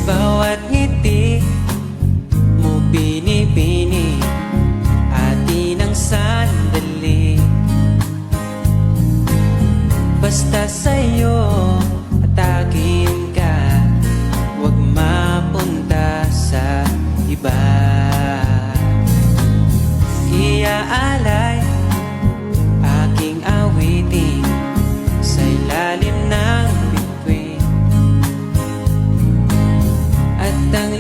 Bawat ngiti mo binibini, atin ang sandali. Basta sa'yo at akin ka, huwag mapunta sa iba. Iaalay aking awitin sa ilalim ng bituin, at ang